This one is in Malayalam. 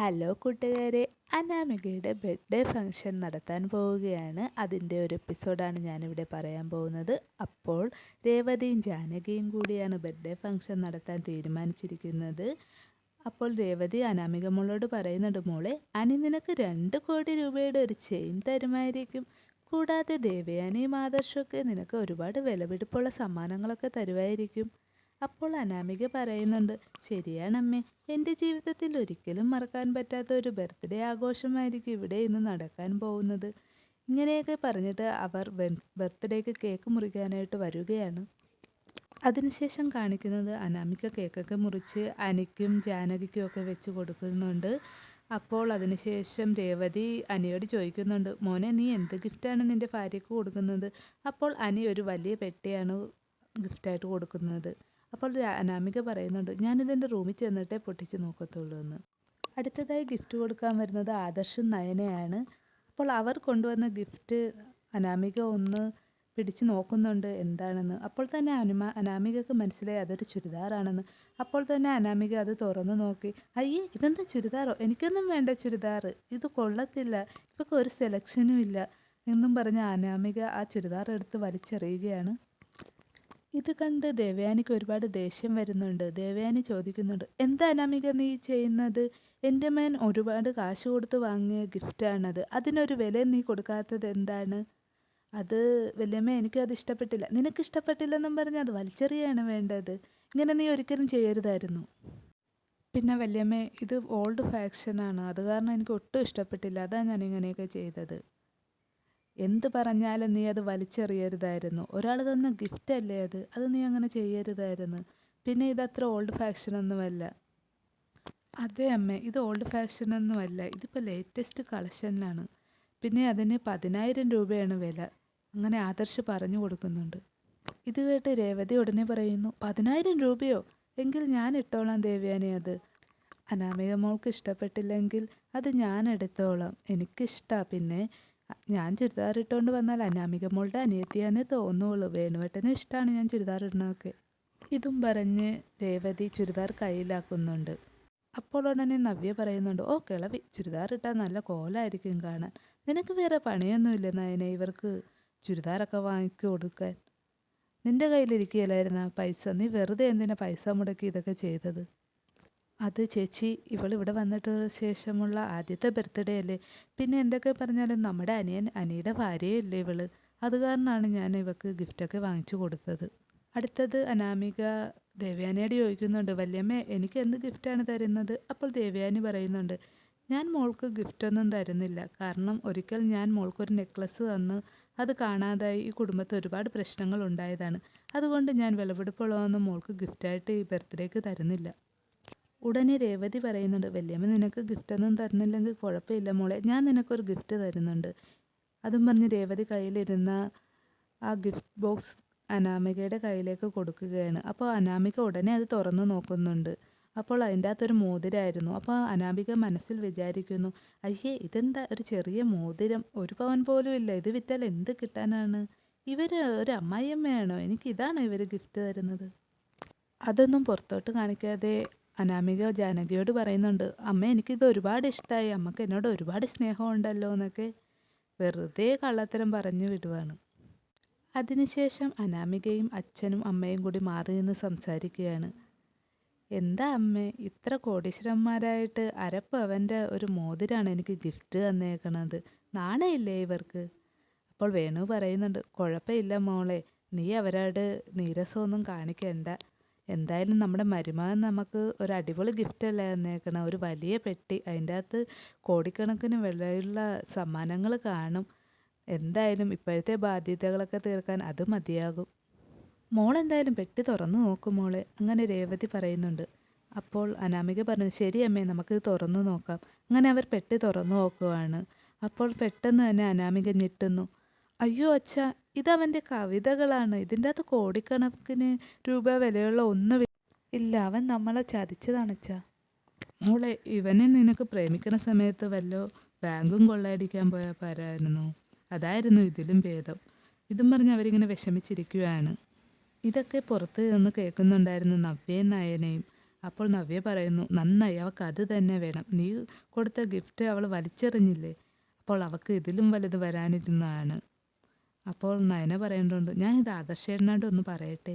ഹലോ കൂട്ടുകാരെ, അനാമികയുടെ ബർത്ത്ഡേ ഫംഗ്ഷൻ നടത്താൻ പോവുകയാണ്. അതിൻ്റെ ഒരു എപ്പിസോഡാണ് ഞാനിവിടെ പറയാൻ പോകുന്നത്. അപ്പോൾ രേവതിയും ജാനകിയും കൂടിയാണ് ബർത്ത്ഡേ ഫംഗ്ഷൻ നടത്താൻ തീരുമാനിച്ചിരിക്കുന്നത്. അപ്പോൾ രേവതി അനാമിക മോളോട് പറയുന്നുണ്ട്, മോളെ അനി നിനക്ക് 2 കോടി രൂപയുടെ ഒരു ചെയിൻ തരുമായിരിക്കും. കൂടാതെ ദേവയാനിയും ആദർശമൊക്കെ നിനക്ക് ഒരുപാട് വിലപിടിപ്പുള്ള സമ്മാനങ്ങളൊക്കെ തരുമായിരിക്കും. അപ്പോൾ അനാമിക പറയുന്നുണ്ട്, ശരിയാണമ്മേ, എൻ്റെ ജീവിതത്തിൽ ഒരിക്കലും മറക്കാൻ പറ്റാത്ത ഒരു ബർത്ത്ഡേ ആഘോഷമായിരിക്കും ഇവിടെ ഇന്ന് നടക്കാൻ പോകുന്നത്. ഇങ്ങനെയൊക്കെ പറഞ്ഞിട്ട് അവർ ബർത്ത്ഡേക്ക് കേക്ക് മുറിക്കാനായിട്ട് വരികയാണ്. അതിനുശേഷം കാണിക്കുന്നത് അനാമിക കേക്കൊക്കെ മുറിച്ച് അനിക്കും ജാനകിക്കും ഒക്കെ വെച്ച് കൊടുക്കുന്നുണ്ട്. അപ്പോൾ അതിനുശേഷം രേവതി അനിയോട് ചോദിക്കുന്നുണ്ട്, മോനെ നീ എന്ത് ഗിഫ്റ്റാണ് നിൻ്റെ ഭാര്യയ്ക്ക് കൊടുക്കുന്നത്? അപ്പോൾ അനി ഒരു വലിയ പെട്ടിയാണ് ഗിഫ്റ്റായിട്ട് കൊടുക്കുന്നത്. അപ്പോൾ അനാമിക പറയുന്നുണ്ട്, ഞാനിതെൻ്റെ റൂമിൽ ചെന്നിട്ടേ പൊട്ടിച്ച് നോക്കത്തുള്ളൂ എന്ന്. അടുത്തതായി ഗിഫ്റ്റ് കൊടുക്കാൻ വരുന്നത് ആദർശും നയനയാണ്. അപ്പോൾ അവർ കൊണ്ടുവന്ന ഗിഫ്റ്റ് അനാമിക ഒന്ന് പിടിച്ച് നോക്കുന്നുണ്ട് എന്താണെന്ന്. അപ്പോൾ തന്നെ അനാമികക്ക് മനസ്സിലായി അതൊരു ചുരിദാറാണെന്ന്. അപ്പോൾ തന്നെ അനാമിക അത് തുറന്നു നോക്കി, അയ്യേ ഇതെന്താ ചുരിദാറോ? എനിക്കൊന്നും വേണ്ട ചുരിദാർ, ഇത് കൊള്ളത്തില്ല, ഇവർക്ക് ഒരു സെലക്ഷനും ഇല്ല എന്നും പറഞ്ഞ് അനാമിക ആ ചുരിദാർ എടുത്ത് വലിച്ചെറിയുകയാണ്. ഇത് കണ്ട് ദേവയാനിക്ക് ഒരുപാട് ദേഷ്യം വരുന്നുണ്ട്. ദേവയാനി ചോദിക്കുന്നുണ്ട്, എന്താ അനാമിക നീ ചെയ്യുന്നത്? എൻ്റെ മേൻ ഒരുപാട് കാശ് കൊടുത്ത് വാങ്ങിയ ഗിഫ്റ്റാണത്, അതിനൊരു വില നീ കൊടുക്കാത്തത് എന്താണ്? അത് വല്യമ്മ എനിക്കത് ഇഷ്ടപ്പെട്ടില്ല. നിനക്ക് ഇഷ്ടപ്പെട്ടില്ലെന്നും പറഞ്ഞ് അത് വലിച്ചെറിയാണ് വേണ്ടത്. ഇങ്ങനെ നീ ഒരിക്കലും ചെയ്യരുതായിരുന്നു. പിന്നെ വല്യമ്മേ, ഇത് ഓൾഡ് ഫാഷനാണ്, അത് കാരണം എനിക്ക് ഒട്ടും ഇഷ്ടപ്പെട്ടില്ല, അതാണ് ഞാൻ ഇങ്ങനെയൊക്കെ ചെയ്തത്. എന്ത് പറഞ്ഞാലും നീ അത് വലിച്ചെറിയരുതായിരുന്നു. ഒരാൾ തന്ന ഗിഫ്റ്റ് അല്ലേ അത് നീ അങ്ങനെ ചെയ്യരുതായിരുന്നു. പിന്നെ ഇതത്ര ഓൾഡ് ഫാഷനൊന്നുമല്ല. അതെ അമ്മേ, ഇത് ഓൾഡ് ഫാഷനൊന്നുമല്ല, ഇതിപ്പോൾ ലേറ്റസ്റ്റ് കളക്ഷനിലാണ്. പിന്നെ അതിന് 10,000 രൂപയാണ് വില. അങ്ങനെ ആദർശ് പറഞ്ഞു കൊടുക്കുന്നുണ്ട്. ഇത് കേട്ട് രേവതി ഉടനെ പറയുന്നു, 10,000 രൂപയോ? എങ്കിൽ ഞാൻ ഇട്ടോളാം ദേവയാനി അത്. അനാമിക മോൾക്ക് ഇഷ്ടപ്പെട്ടില്ലെങ്കിൽ അത് ഞാൻ എടുത്തോളാം, എനിക്കിഷ്ടമാണ്. പിന്നെ ഞാൻ ചുരിദാർ ഇട്ടുകൊണ്ട് വന്നാൽ അനാമിക മോളുടെ അനിയത്തിയാന്നേ തോന്നുള്ളൂ. വേണുവേട്ടനും ഇഷ്ടമാണ് ഞാൻ ചുരിദാർ ഇടണമൊക്കെ. ഇതും പറഞ്ഞ് രേവതി ചുരിദാർ കയ്യിലാക്കുന്നുണ്ട്. അപ്പോൾ ഉടനെ നവ്യ പറയുന്നുണ്ട്, ഓ കിളവി, ചുരിദാർ ഇട്ടാൽ നല്ല കോലമായിരിക്കും കാണാൻ. നിനക്ക് വേറെ പണിയൊന്നുമില്ല നയനെ ഇവർക്ക് ചുരിദാറൊക്കെ വാങ്ങിച്ചു കൊടുക്കാൻ. നിൻ്റെ കയ്യിലിരിക്കുകയില്ലായിരുന്ന പൈസ, നീ വെറുതെ എന്തിനാ പൈസ മുടക്കി ഇതൊക്കെ ചെയ്തത്? അത് ചേച്ചി, ഇവളിവിടെ വന്നിട്ട് ശേഷമുള്ള ആദ്യത്തെ ബർത്ത്ഡേ അല്ലേ. പിന്നെ എന്തൊക്കെ പറഞ്ഞാലും നമ്മുടെ അനിയുടെ ഭാര്യയല്ലേ ഇവള്. അത് കാരണമാണ് ഞാൻ ഇവൾക്ക് ഗിഫ്റ്റൊക്കെ വാങ്ങിച്ചു കൊടുത്തത്. അടുത്തത് അനാമിക ദേവയാനിയോട് ചോദിക്കുന്നുണ്ട്, വല്യമ്മ എനിക്ക് എന്ത് ഗിഫ്റ്റാണ് തരുന്നത്? അപ്പോൾ ദേവയാനി പറയുന്നുണ്ട്, ഞാൻ മോൾക്ക് ഗിഫ്റ്റൊന്നും തരുന്നില്ല. കാരണം ഒരിക്കൽ ഞാൻ മോൾക്കൊരു നെക്ലസ് തന്ന് അത് കാണാതായി ഈ കുടുംബത്തിൽ ഒരുപാട് പ്രശ്നങ്ങൾ ഉണ്ടായതാണ്. അതുകൊണ്ട് ഞാൻ വിലപിടിപ്പുള്ളതൊന്നും മോൾക്ക് ഗിഫ്റ്റായിട്ട് ഈ ബർത്ത്ഡേക്ക് തരുന്നില്ല. ഉടനെ രേവതി പറയുന്നുണ്ട്, വല്യമ്മ നിനക്ക് ഗിഫ്റ്റൊന്നും തരുന്നില്ലെങ്കിൽ കുഴപ്പമില്ല മോളെ, ഞാൻ നിനക്കൊരു ഗിഫ്റ്റ് തരുന്നുണ്ട്. അതും പറഞ്ഞ് രേവതി കയ്യിലിരുന്ന ആ ഗിഫ്റ്റ് ബോക്സ് അനാമികയുടെ കയ്യിലേക്ക് കൊടുക്കുകയാണ്. അപ്പോൾ അനാമിക ഉടനെ അത് തുറന്നു നോക്കുന്നുണ്ട്. അപ്പോൾ അതിൻ്റെ അകത്തൊരു മോതിരമായിരുന്നു. അപ്പോൾ അനാമിക മനസ്സിൽ വിചാരിക്കുന്നു, അയ്യേ ഇതെന്താ ഒരു ചെറിയ മോതിരം, 1 പവൻ പോലും ഇല്ല, ഇത് വിറ്റാൽ എന്ത് കിട്ടാനാണ്? ഇവർ ഒരു അമ്മായിയമ്മയാണോ? എനിക്കിതാണോ ഇവർ ഗിഫ്റ്റ് തരുന്നത്? അതൊന്നും പുറത്തോട്ട് കാണിക്കാതെ അനാമിക ജാനകിയോട് പറയുന്നുണ്ട്, അമ്മ എനിക്കിത് ഒരുപാട് ഇഷ്ടമായി, അമ്മക്ക് എന്നോട് ഒരുപാട് സ്നേഹമുണ്ടല്ലോ എന്നൊക്കെ വെറുതെ കള്ളത്തരം പറഞ്ഞു വിടുവാണ്. അതിനുശേഷം അനാമികയും അച്ഛനും അമ്മയും കൂടി മാറി നിന്ന് സംസാരിക്കുകയാണ്. എന്താ അമ്മേ, ഇത്ര കോടീശ്വരന്മാരായിട്ട് അരപ്പവൻ്റെ ഒരു മോതിരാണ് എനിക്ക് ഗിഫ്റ്റ് തന്നേക്കണത്, നാണയില്ലേ ഇവർക്ക്? അപ്പോൾ വേണു പറയുന്നുണ്ട്, കുഴപ്പമില്ല മോളെ, നീ അവരോട് നീരസമൊന്നും കാണിക്കണ്ട. എന്തായാലും നമ്മുടെ മരുമകൻ നമുക്ക് ഒരു അടിപൊളി ഗിഫ്റ്റല്ലേ തന്നേക്കണം, ഒരു വലിയ പെട്ടി, അതിൻ്റെ അകത്ത് കോടിക്കണക്കിന് വിലയുള്ള സമ്മാനങ്ങൾ കാണും. എന്തായാലും ഇപ്പോഴത്തെ ബാധ്യതകളൊക്കെ തീർക്കാൻ അത് മതിയാകും. മോളെന്തായാലും പെട്ടി തുറന്നു നോക്കും മോളെ, അങ്ങനെ രേവതി പറയുന്നുണ്ട്. അപ്പോൾ അനാമിക പറഞ്ഞു, ശരി അമ്മേ, നമുക്കിത് തുറന്നു നോക്കാം. അങ്ങനെ അവർ പെട്ടി തുറന്നു നോക്കുവാണ്. അപ്പോൾ പെട്ടെന്ന് തന്നെ അനാമിക ഞെട്ടുന്നു, അയ്യോ അച്ഛാ, ഇതവൻ്റെ കവിതകളാണ്, ഇതിൻ്റെ അകത്ത് കോടിക്കണക്കിന് രൂപ വിലയുള്ള ഒന്നും ഇല്ല, അവൻ നമ്മളെ ചതിച്ചതാണ് അച്ഛാ. മോളെ, ഇവനെ നിനക്ക് പ്രേമിക്കുന്ന സമയത്ത് വല്ലോ ബാങ്കും കൊള്ളയടിക്കാൻ പോയാൽ പോരായിരുന്നു, അതായിരുന്നു ഇതിലും ഭേദം. ഇതും പറഞ്ഞ് അവരിങ്ങനെ വിഷമിച്ചിരിക്കുകയാണ്. ഇതൊക്കെ പുറത്ത് നിന്ന് കേൾക്കുന്നുണ്ടായിരുന്നു നവ്യയും നയനയും. അപ്പോൾ നവ്യ പറയുന്നു, നന്നായി, അവൾക്ക് അത് തന്നെ വേണം. നീ കൊടുത്ത ഗിഫ്റ്റ് അവൾ വലിച്ചെറിഞ്ഞില്ലേ, അപ്പോൾ അവൾക്ക് ഇതിലും വലുത് വരാനിരുന്നതാണ്. അപ്പോൾ നയന പറയുന്നുണ്ട്, ഞാനിത് ആദർശേട്ടനോട് ഒന്ന് പറയട്ടെ.